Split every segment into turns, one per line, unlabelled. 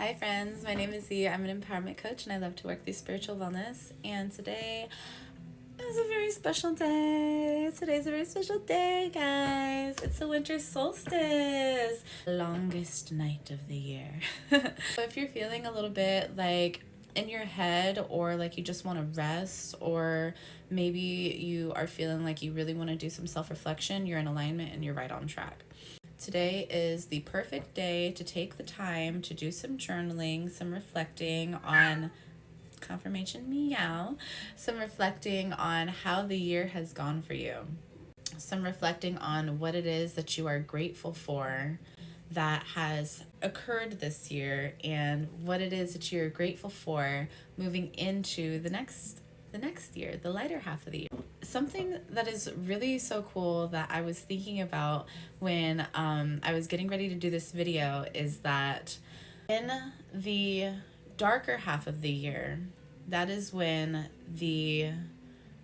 Hi friends, my name is Z. I'm an empowerment coach and I love to work through spiritual wellness. And today is a very special day. Today's a very special day, guys. It's the winter solstice, longest night of the year. So if you're feeling a little bit like in your head, or like you just want to rest, or maybe you are feeling like you really want to do some self-reflection, you're in alignment and you're right on track. Today is the perfect day to take the time to do some journaling, some reflecting on confirmation meow, some reflecting on how the year has gone for you, some reflecting on what it is that you are grateful for that has occurred this year, and what it is that you're grateful for moving into the next year, the lighter half of the year. Something that is really so cool that I was thinking about when I was getting ready to do this video is that in the darker half of the year, that is when the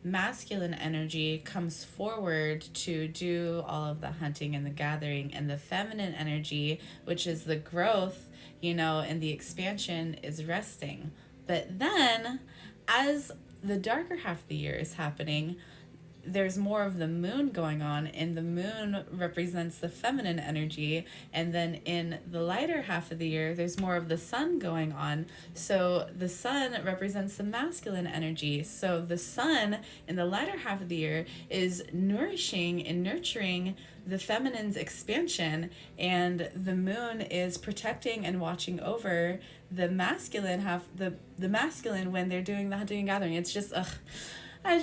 masculine energy comes forward to do all of the hunting and the gathering, and the feminine energy, which is the growth, and the expansion, is resting. But then as the darker half of the year is happening, there's more of the moon going on, and the moon represents the feminine energy. And then in the lighter half of the year, there's more of the sun going on. So the sun represents the masculine energy. So the sun in the lighter half of the year is nourishing and nurturing the feminine's expansion, and the moon is protecting and watching over the masculine half, the masculine, when they're doing the hunting and gathering. It's just I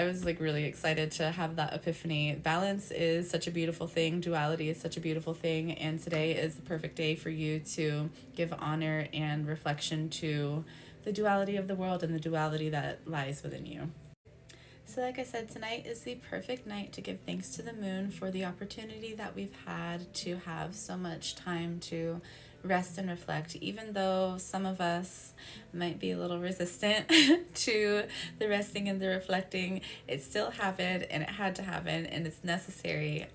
was like really excited to have that epiphany. Balance is such a beautiful thing. Duality is such a beautiful thing. And today is the perfect day for you to give honor and reflection to the duality of the world and the duality that lies within you. So like I said, tonight is the perfect night to give thanks to the moon for the opportunity that we've had to have so much time to rest and reflect. Even though some of us might be a little resistant to the resting and the reflecting, it still happened, and it had to happen, and it's necessary.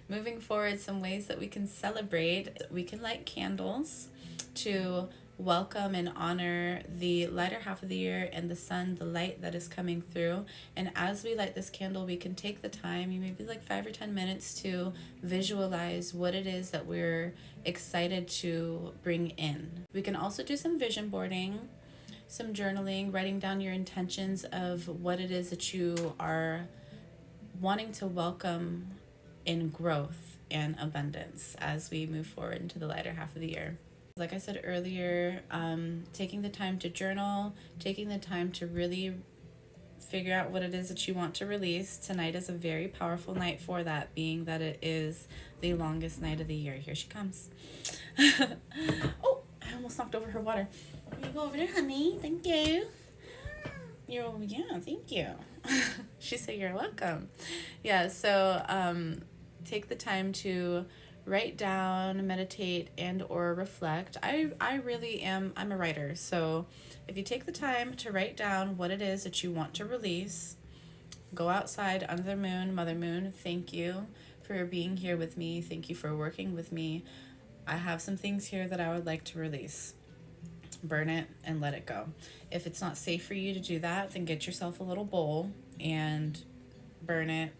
Moving forward, some ways that we can celebrate: we can light candles to welcome and honor the lighter half of the year and the sun, the light that is coming through. And as we light this candle, we can take the time, maybe like 5 or 10 minutes, to visualize what it is that we're excited to bring in. We can also do some vision boarding, some journaling, writing down your intentions of what it is that you are wanting to welcome in growth and abundance as we move forward into the lighter half of the year. Like I said earlier, taking the time to journal, taking the time to really figure out what it is that you want to release. Tonight is a very powerful night for that, being that it is the longest night of the year. Here she comes. Oh, I almost knocked over her water. You go over there, honey. Thank you. Yeah, thank you. She said you're welcome. Yeah, so take the time to write down, meditate, and or reflect. I really am, I'm a writer, so if you take the time to write down what it is that you want to release, go outside under the moon. Mother Moon, thank you for being here with me. Thank you for working with me. I have some things here that I would like to release. Burn it and let it go. If it's not safe for you to do that, then get yourself a little bowl and burn it.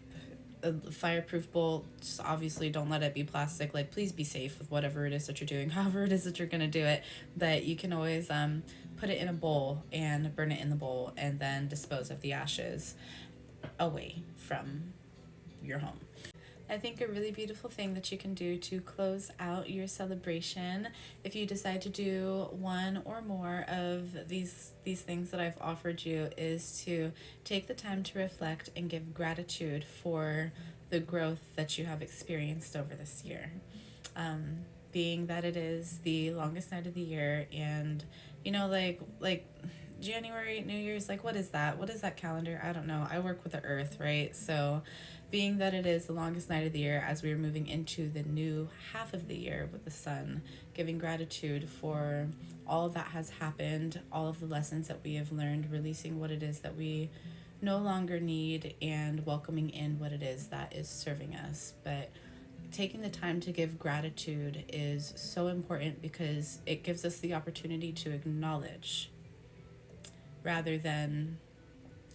A fireproof bowl. Just obviously don't let it be plastic. Like, please be safe with whatever it is that you're doing, however it is that you're going to do it. But you can always put it in a bowl and burn it in the bowl, and then dispose of the ashes away from your home. I think a really beautiful thing that you can do to close out your celebration, if you decide to do one or more of these things that I've offered you, is to take the time to reflect and give gratitude for the growth that you have experienced over this year. Being that it is the longest night of the year, and like January, New Year's, like what is that? What is that calendar? I don't know. I work with the earth, right? So being that it is the longest night of the year, as we are moving into the new half of the year with the sun, giving gratitude for all that has happened, all of the lessons that we have learned, releasing what it is that we no longer need, and welcoming in what it is that is serving us. But taking the time to give gratitude is so important because it gives us the opportunity to acknowledge rather than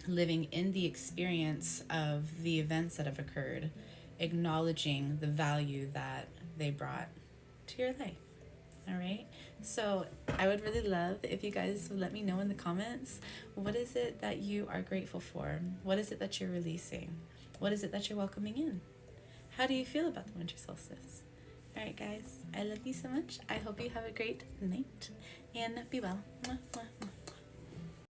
living in the experience of the events that have occurred, acknowledging the value that they brought to your life. All right. So I would really love if you guys would let me know in the comments, what is it that you are grateful for? What is it that you're releasing? What is it that you're welcoming in? How do you feel about the winter solstice? All right, guys. I love you so much. I hope you have a great night and be well. Mwah, mwah, mwah.